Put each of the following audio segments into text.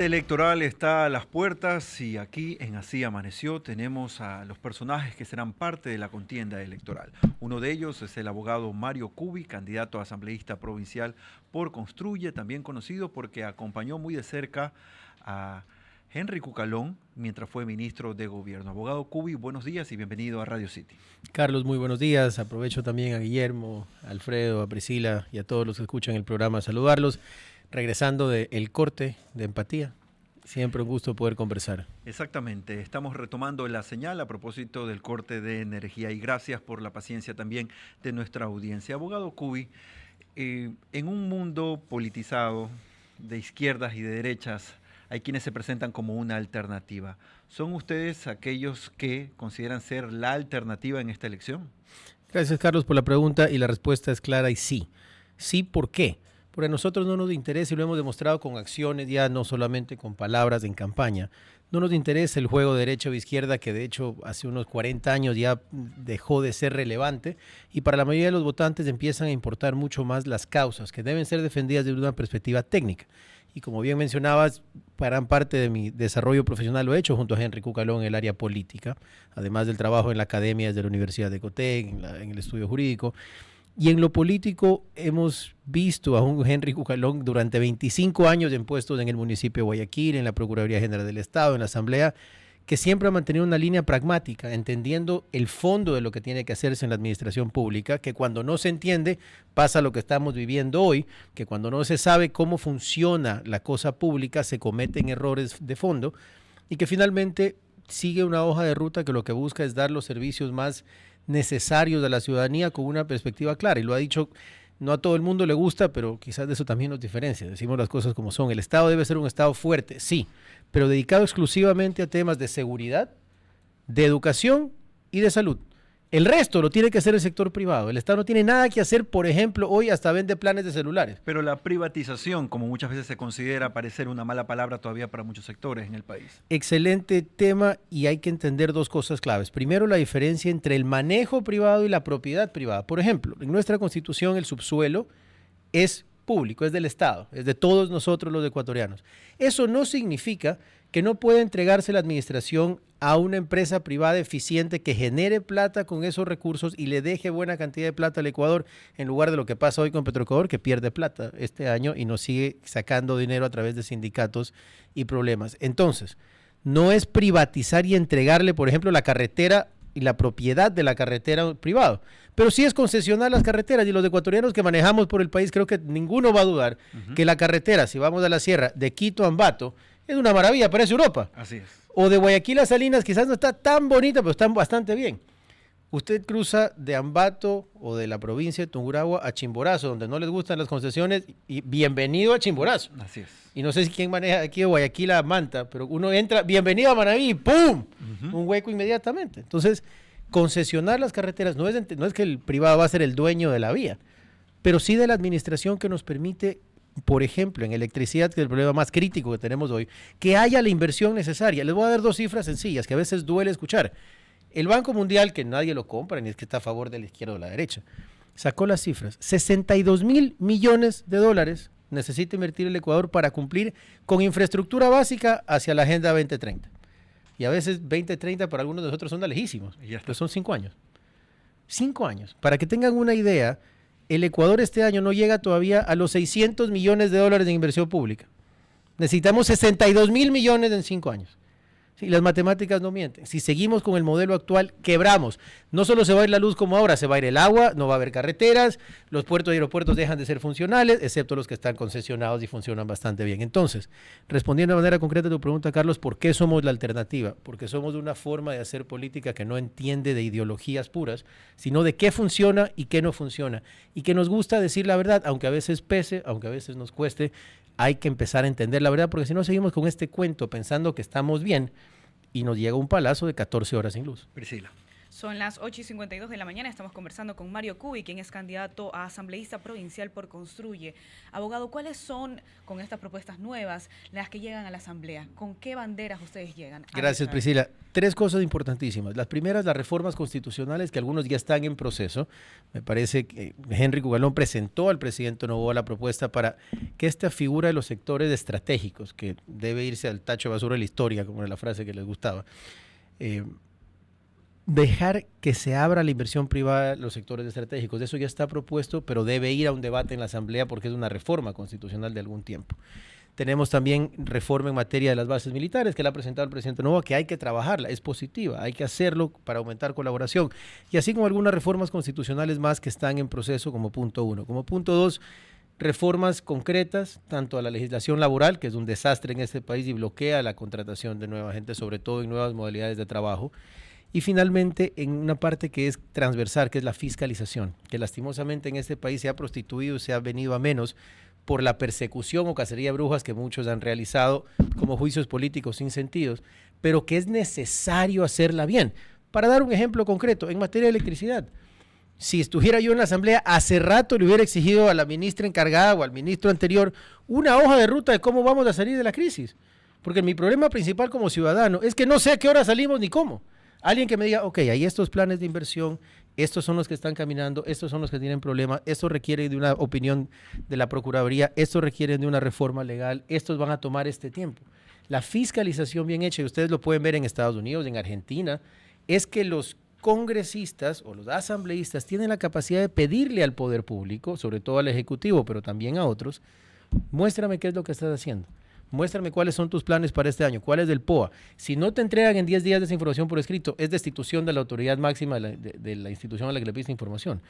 Electoral está a las puertas y aquí en Así Amaneció tenemos a los personajes que serán parte de la contienda electoral. Uno de ellos es el abogado Mario Cubi, candidato a asambleísta provincial por Construye, también conocido porque acompañó muy de cerca a Henry Cucalón mientras fue ministro de gobierno. Abogado Cubi, buenos días y bienvenido a Radio City. Carlos, muy buenos días. Aprovecho también a Guillermo, a Alfredo, a Priscila y a todos los que escuchan el programa a saludarlos. Regresando del corte de Empatía. Siempre un gusto poder conversar. Exactamente, estamos retomando la señal a propósito del corte de energía y gracias por la paciencia también de nuestra audiencia. Abogado Cubi, en un mundo politizado de izquierdas y de derechas, hay quienes se presentan como una alternativa. ¿Son ustedes aquellos que consideran ser la alternativa en esta elección? Gracias, Carlos, por la pregunta y la respuesta es clara y sí. Sí, ¿por qué? Porque a nosotros no nos interesa y lo hemos demostrado con acciones, ya no solamente con palabras en campaña. No nos interesa el juego de derecha o izquierda, que de hecho hace unos 40 años ya dejó de ser relevante y para la mayoría de los votantes empiezan a importar mucho más las causas que deben ser defendidas desde una perspectiva técnica. Y como bien mencionabas, gran parte de mi desarrollo profesional lo he hecho junto a Henry Cucalón en el área política, además del trabajo en la academia desde la Universidad de Cotec, en el estudio jurídico. Y en lo político hemos visto a un Henry Cucalón durante 25 años en puestos en el municipio de Guayaquil, en la Procuraduría General del Estado, en la Asamblea, que siempre ha mantenido una línea pragmática, entendiendo el fondo de lo que tiene que hacerse en la administración pública, que cuando no se entiende pasa lo que estamos viviendo hoy, que cuando no se sabe cómo funciona la cosa pública se cometen errores de fondo y que finalmente sigue una hoja de ruta que lo que busca es dar los servicios más necesarios a la ciudadanía con una perspectiva clara. Y lo ha dicho, no a todo el mundo le gusta, pero quizás de eso también nos diferencia. Decimos las cosas como son. El Estado debe ser un Estado fuerte, sí, pero dedicado exclusivamente a temas de seguridad, de educación y de salud. El resto lo tiene que hacer el sector privado. El Estado no tiene nada que hacer, por ejemplo, hoy hasta vende planes de celulares. Pero la privatización, como muchas veces se considera parecer una mala palabra todavía para muchos sectores en el país. Excelente tema y hay que entender dos cosas claves. Primero, la diferencia entre el manejo privado y la propiedad privada. Por ejemplo, en nuestra Constitución el subsuelo es público, es del Estado, es de todos nosotros los ecuatorianos. Eso no significa que no pueda entregarse la administración a una empresa privada eficiente que genere plata con esos recursos y le deje buena cantidad de plata al Ecuador, en lugar de lo que pasa hoy con Petroecuador, que pierde plata este año y nos sigue sacando dinero a través de sindicatos y problemas. Entonces, no es privatizar y entregarle, por ejemplo, la carretera y la propiedad de la carretera privado, pero sí es concesionar las carreteras y los ecuatorianos que manejamos por el país, creo que ninguno va a dudar que la carretera, si vamos a la sierra de Quito a Ambato, es una maravilla, parece Europa. Así es. O de Guayaquil a Salinas, quizás no está tan bonita, pero está bastante bien. Usted cruza de Ambato o de la provincia de Tungurahua a Chimborazo, donde no les gustan las concesiones, y bienvenido a Chimborazo. Así es. Y no sé si quién maneja aquí de Guayaquil a Manta, pero uno entra, bienvenido a Manaví, ¡pum! Un hueco inmediatamente. Entonces, concesionar las carreteras no es que el privado va a ser el dueño de la vía, pero sí de la administración que nos permite, por ejemplo, en electricidad, que es el problema más crítico que tenemos hoy, que haya la inversión necesaria. Les voy a dar dos cifras sencillas que a veces duele escuchar. El Banco Mundial, que nadie lo compra, ni es que está a favor de la izquierda o de la derecha, sacó las cifras. 62.000 millones de dólares necesita invertir el Ecuador para cumplir con infraestructura básica hacia la Agenda 2030. Y a veces 2030 para algunos de nosotros son lejísimos, pero son 5 años. 5 años. Para que tengan una idea, el Ecuador este año no llega todavía a los 600 millones de dólares de inversión pública. Necesitamos 62.000 millones en 5 años. Sí, las matemáticas no mienten. Si seguimos con el modelo actual, quebramos. No solo se va a ir la luz como ahora, se va a ir el agua, no va a haber carreteras, los puertos y aeropuertos dejan de ser funcionales, excepto los que están concesionados y funcionan bastante bien. Entonces, respondiendo de manera concreta a tu pregunta, Carlos, ¿por qué somos la alternativa? Porque somos una forma de hacer política que no entiende de ideologías puras, sino de qué funciona y qué no funciona. Y que nos gusta decir la verdad, aunque a veces pese, aunque a veces nos cueste, hay que empezar a entender la verdad, porque si no seguimos con este cuento pensando que estamos bien y nos llega un palazo de 14 horas sin luz. Priscila. Son las 8:52 de la mañana, estamos conversando con Mario Cubi, quien es candidato a asambleísta provincial por Construye. Abogado, ¿cuáles son, con estas propuestas nuevas, las que llegan a la asamblea? ¿Con qué banderas ustedes llegan? Gracias, Priscila. 3 cosas importantísimas. Las primeras, las reformas constitucionales, que algunos ya están en proceso. Me parece que Henry Cugalón presentó al presidente Noboa la propuesta para que esta figura de los sectores estratégicos, que debe irse al tacho de basura de la historia, como era la frase que les gustaba, dejar que se abra la inversión privada en los sectores estratégicos. Eso ya está propuesto, pero debe ir a un debate en la Asamblea porque es una reforma constitucional de algún tiempo. Tenemos también reforma en materia de las bases militares que la ha presentado el presidente Noboa, que hay que trabajarla, es positiva, hay que hacerlo para aumentar colaboración. Y así como algunas reformas constitucionales más que están en proceso como punto 1. Como punto 2, reformas concretas, tanto a la legislación laboral, que es un desastre en este país y bloquea la contratación de nueva gente, sobre todo en nuevas modalidades de trabajo. Y finalmente, en una parte que es transversal, que es la fiscalización, que lastimosamente en este país se ha prostituido y se ha venido a menos por la persecución o cacería de brujas que muchos han realizado como juicios políticos sin sentidos, pero que es necesario hacerla bien. Para dar un ejemplo concreto, en materia de electricidad, si estuviera yo en la Asamblea, hace rato le hubiera exigido a la ministra encargada o al ministro anterior una hoja de ruta de cómo vamos a salir de la crisis. Porque mi problema principal como ciudadano es que no sé a qué hora salimos ni cómo. Alguien que me diga, ok, hay estos planes de inversión, estos son los que están caminando, estos son los que tienen problemas, esto requiere de una opinión de la Procuraduría, estos requieren de una reforma legal, estos van a tomar este tiempo. La fiscalización bien hecha, y ustedes lo pueden ver en Estados Unidos, en Argentina, es que los congresistas o los asambleístas tienen la capacidad de pedirle al poder público, sobre todo al Ejecutivo, pero también a otros, muéstrame qué es lo que estás haciendo. Muéstrame cuáles son tus planes para este año, cuál es del POA. Si no te entregan en 10 días de esa información por escrito, es destitución de la autoridad máxima de la institución a la que le pides información.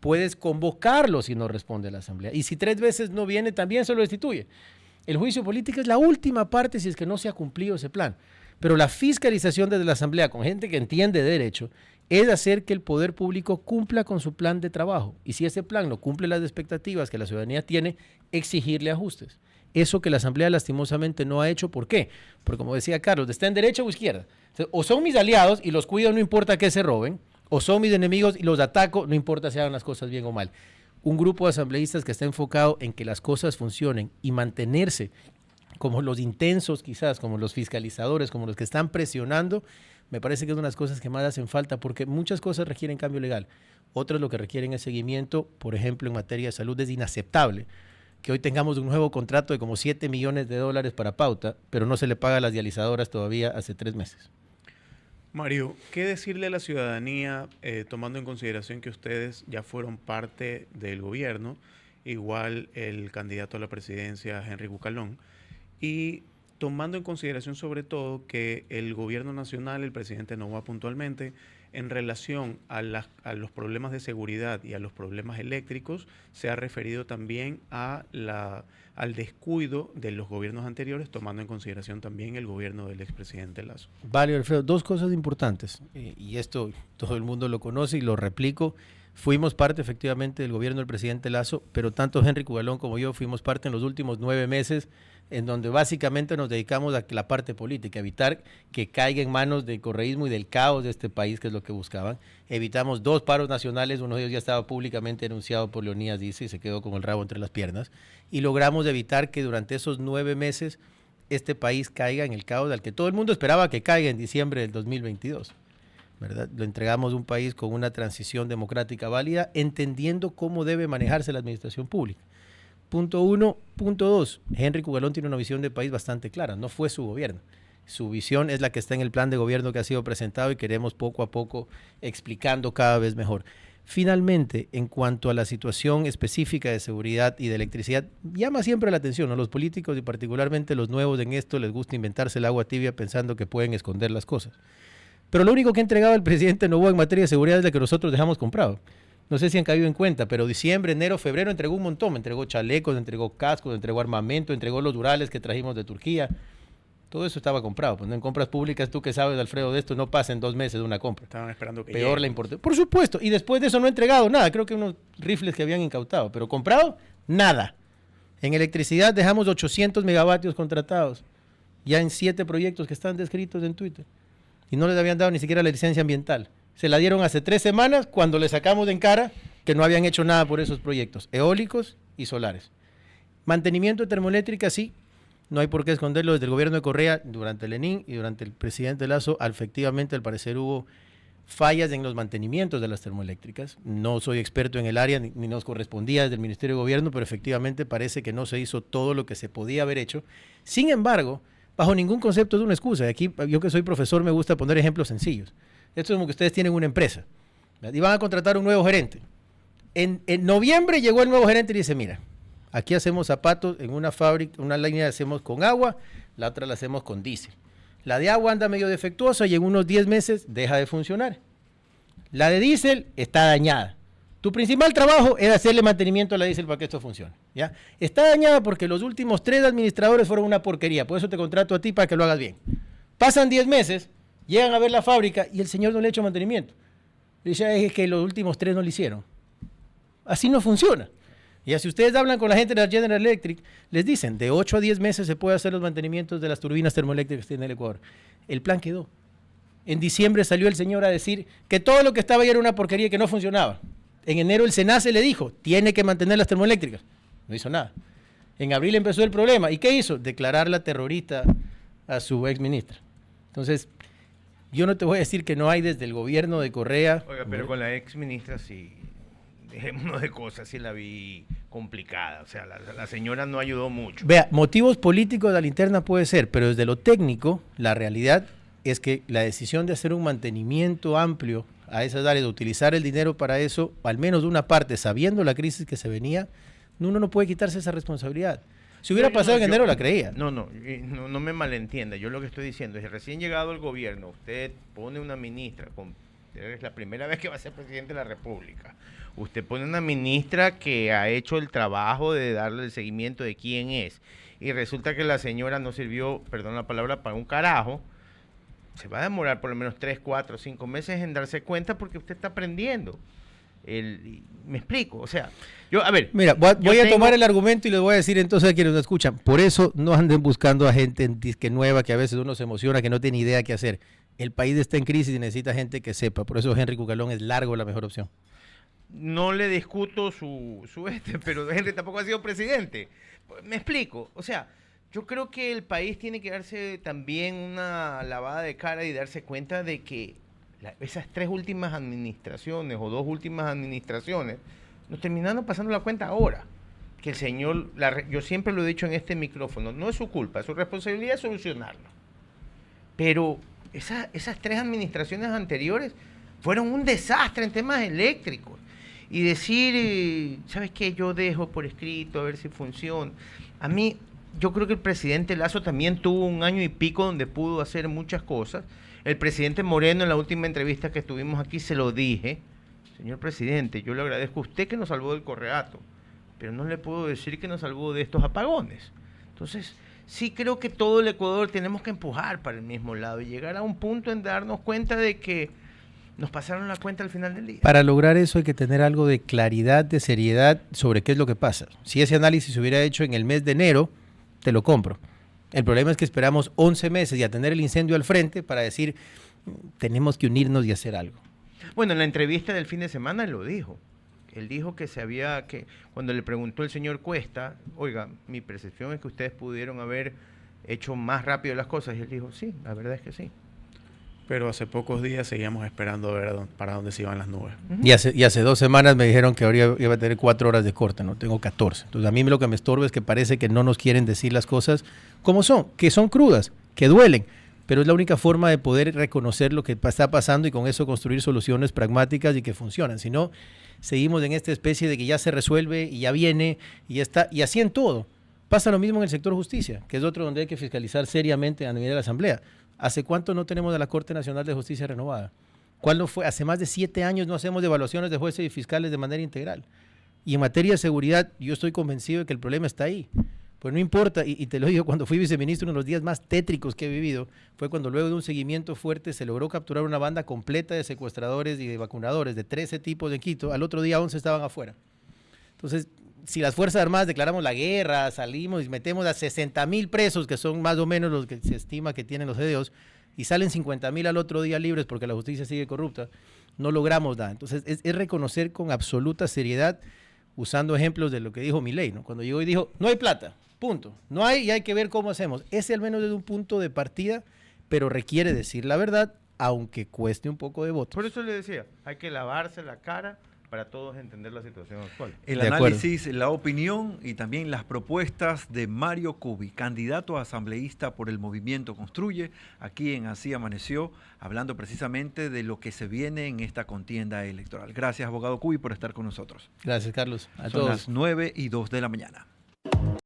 Puedes convocarlo si no responde a la Asamblea. Y si 3 veces no viene, también se lo destituye. El juicio político es la última parte si es que no se ha cumplido ese plan. Pero la fiscalización desde la Asamblea, con gente que entiende de derecho, es hacer que el poder público cumpla con su plan de trabajo. Y si ese plan no cumple las expectativas que la ciudadanía tiene, exigirle ajustes. Eso que la Asamblea lastimosamente no ha hecho. ¿Por qué? Porque como decía Carlos, está en derecha o izquierda. O son mis aliados y los cuido no importa que se roben, o son mis enemigos y los ataco no importa si hagan las cosas bien o mal. Un grupo de asambleístas que está enfocado en que las cosas funcionen y mantenerse como los intensos quizás, como los fiscalizadores, como los que están presionando, me parece que es una de las cosas que más hacen falta porque muchas cosas requieren cambio legal. Otras lo que requieren es seguimiento, por ejemplo, en materia de salud es inaceptable que hoy tengamos un nuevo contrato de como $7 millones para Pauta, pero no se le paga a las dializadoras todavía hace 3 meses. Mario, ¿qué decirle a la ciudadanía tomando en consideración que ustedes ya fueron parte del gobierno, igual el candidato a la presidencia, Henry Cugalón, y tomando en consideración sobre todo que el gobierno nacional, el presidente Noboa puntualmente, en relación a los problemas de seguridad y a los problemas eléctricos, se ha referido también al descuido de los gobiernos anteriores, tomando en consideración también el gobierno del expresidente Lasso? Vale, Alfredo, 2 cosas importantes, y esto todo el mundo lo conoce y lo replico. Fuimos parte efectivamente del gobierno del presidente Lasso, pero tanto Henry Cugalón como yo fuimos parte en los últimos 9 meses en donde básicamente nos dedicamos a la parte política, evitar que caiga en manos del correísmo y del caos de este país, que es lo que buscaban. Evitamos 2 paros nacionales, uno de ellos ya estaba públicamente denunciado por Leonidas Dice y se quedó con el rabo entre las piernas, y logramos evitar que durante esos 9 meses este país caiga en el caos al que todo el mundo esperaba que caiga en diciembre del 2022. ¿Verdad? Lo entregamos a un país con una transición democrática válida, entendiendo cómo debe manejarse la administración pública. Punto 1. Punto 2. Henry Cugalón tiene una visión de país bastante clara. No fue su gobierno. Su visión es la que está en el plan de gobierno que ha sido presentado y queremos poco a poco explicando cada vez mejor. Finalmente, en cuanto a la situación específica de seguridad y de electricidad, llama siempre la atención a los políticos y particularmente los nuevos en esto les gusta inventarse el agua tibia pensando que pueden esconder las cosas. Pero lo único que ha entregado el presidente Noboa en materia de seguridad es la que nosotros dejamos comprado. No sé si han caído en cuenta, pero diciembre, enero, febrero entregó un montón. Entregó chalecos, entregó cascos, entregó armamento, entregó los durales que trajimos de Turquía. Todo eso estaba comprado. Pues no en compras públicas, tú que sabes, Alfredo, de esto no pasa en 2 meses de una compra. Estaban esperando que Peor la importación. Por supuesto. Y después de eso no ha entregado nada. Creo que unos rifles que habían incautado. Pero comprado, nada. En electricidad dejamos 800 megavatios contratados. Ya en 7 proyectos que están descritos en Twitter. Y no les habían dado ni siquiera la licencia ambiental. se la dieron hace 3 semanas cuando le sacamos en cara que no habían hecho nada por esos proyectos, eólicos y solares. Mantenimiento de termoeléctricas, sí, no hay por qué esconderlo. Desde el gobierno de Correa, durante Lenín y durante el presidente Lazo, efectivamente, al parecer hubo fallas en los mantenimientos de las termoeléctricas. No soy experto en el área, ni nos correspondía desde el Ministerio de Gobierno, pero efectivamente parece que no se hizo todo lo que se podía haber hecho. Sin embargo, bajo ningún concepto es una excusa. Aquí, yo que soy profesor, me gusta poner ejemplos sencillos. Esto es como que ustedes tienen una empresa, ¿verdad? Y van a contratar un nuevo gerente. En noviembre llegó el nuevo gerente y dice, mira, aquí hacemos zapatos en una fábrica, una línea la hacemos con agua, la otra la hacemos con diésel. La de agua anda medio defectuosa y en unos 10 meses deja de funcionar. La de diésel está dañada. Tu principal trabajo era hacerle mantenimiento a la diésel para que esto funcione, ¿ya? Está dañada porque los últimos 3 administradores fueron una porquería, por eso te contrato a ti para que lo hagas bien. Pasan 10 meses, llegan a ver la fábrica y el señor no le ha hecho mantenimiento. Dice, es que los últimos 3 no lo hicieron. Así no funciona. Y si ustedes hablan con la gente de la General Electric, les dicen, de 8 a 10 meses se puede hacer los mantenimientos de las turbinas termoeléctricas que tiene el Ecuador. El plan quedó. En diciembre salió el señor a decir que todo lo que estaba ahí era una porquería y que no funcionaba. En enero el SENACE le dijo, tiene que mantener las termoeléctricas. No hizo nada. En abril empezó el problema. ¿Y qué hizo? Declararla terrorista a su ex ministra. Entonces, yo no te voy a decir que no hay desde el gobierno de Correa. Oiga, pero con la ex ministra sí, dejémonos de cosas, sí la vi complicada. O sea, la señora no ayudó mucho. Vea, motivos políticos de la linterna puede ser, pero desde lo técnico, la realidad es que la decisión de hacer un mantenimiento amplio a esas áreas, de utilizar el dinero para eso, al menos de una parte, sabiendo la crisis que se venía, uno no puede quitarse esa responsabilidad. Si hubiera pasado en enero, la creía. No me malentienda. Yo lo que estoy diciendo es que recién llegado al gobierno, usted pone una ministra, es la primera vez que va a ser presidente de la República. Usted pone una ministra que ha hecho el trabajo de darle el seguimiento de quién es. Y resulta que la señora no sirvió, perdón la palabra, para un carajo. Se va a demorar por lo menos 3, 4, 5 meses en darse cuenta porque usted está aprendiendo. Me explico, o sea, Mira, voy a tomar el argumento y les voy a decir entonces a quienes nos escuchan, por eso no anden buscando a gente disque nueva que a veces uno se emociona, que no tiene idea qué hacer. El país está en crisis y necesita gente que sepa, por eso Henry Cucalón es largo la mejor opción. No le discuto pero Henry tampoco ha sido presidente. Me explico, o sea, yo creo que el país tiene que darse también una lavada de cara y darse cuenta de que esas 3 últimas administraciones o 2 últimas administraciones nos terminaron pasando la cuenta ahora. Que el señor, yo siempre lo he dicho en este micrófono, no es su culpa, su responsabilidad es solucionarlo. Pero esas 3 administraciones anteriores fueron un desastre en temas eléctricos. Y decir, ¿sabes qué? Yo dejo por escrito a ver si funciona. A mí, yo creo que el presidente Lazo también tuvo 1 año y pico donde pudo hacer muchas cosas. El presidente Moreno, en la última entrevista que estuvimos aquí, se lo dije. Señor presidente, yo le agradezco a usted que nos salvó del correato, pero no le puedo decir que nos salvó de estos apagones. Entonces, sí creo que todo el Ecuador tenemos que empujar para el mismo lado y llegar a un punto en darnos cuenta de que nos pasaron la cuenta al final del día. Para lograr eso hay que tener algo de claridad, de seriedad sobre qué es lo que pasa. Si ese análisis se hubiera hecho en el mes de enero, te lo compro. El problema es que esperamos 11 meses y a tener el incendio al frente para decir, tenemos que unirnos y hacer algo. Bueno, en la entrevista del fin de semana él lo dijo. Él dijo que cuando le preguntó el señor Cuesta, oiga, mi percepción es que ustedes pudieron haber hecho más rápido las cosas. Y él dijo, sí, la verdad es que sí. Pero hace pocos días seguíamos esperando a ver para dónde se iban las nubes. Uh-huh. Y hace 2 semanas me dijeron que ahora iba a tener 4 horas de corte, no tengo 14. Entonces a mí lo que me estorba es que parece que no nos quieren decir las cosas como son, que son crudas, que duelen, pero es la única forma de poder reconocer lo que está pasando y con eso construir soluciones pragmáticas y que funcionan. Si no, seguimos en esta especie de que ya se resuelve y ya viene y ya está, y así en todo. Pasa lo mismo en el sector justicia, que es otro donde hay que fiscalizar seriamente a nivel de la Asamblea. ¿Hace cuánto no tenemos a la Corte Nacional de Justicia renovada? ¿Cuándo fue? Hace más de 7 años no hacemos evaluaciones de jueces y fiscales de manera integral. Y en materia de seguridad, yo estoy convencido de que el problema está ahí. Pues no importa, y te lo digo, cuando fui viceministro, uno de los días más tétricos que he vivido fue cuando luego de un seguimiento fuerte se logró capturar una banda completa de secuestradores y de vacunadores de 13 tipos de Quito. Al otro día 11 estaban afuera. Entonces, si las Fuerzas Armadas declaramos la guerra, salimos y metemos a 60,000 presos, que son más o menos los que se estima que tienen los CDOs, y salen 50.000 al otro día libres porque la justicia sigue corrupta, no logramos nada. Entonces es reconocer con absoluta seriedad, usando ejemplos de lo que dijo Milei, ¿no? Cuando llegó y dijo, no hay plata, punto. No hay y hay que ver cómo hacemos. Ese al menos es un punto de partida, pero requiere decir la verdad, aunque cueste un poco de votos. Por eso le decía, hay que lavarse la cara para todos entender la situación actual. El De acuerdo. análisis, la opinión y también las propuestas de Mario Cubi, candidato a asambleísta por el Movimiento Construye, aquí en Así Amaneció, hablando precisamente de lo que se viene en esta contienda electoral. Gracias, abogado Cubi, por estar con nosotros. Gracias, Carlos. A Son todos. las 9:02 de la mañana.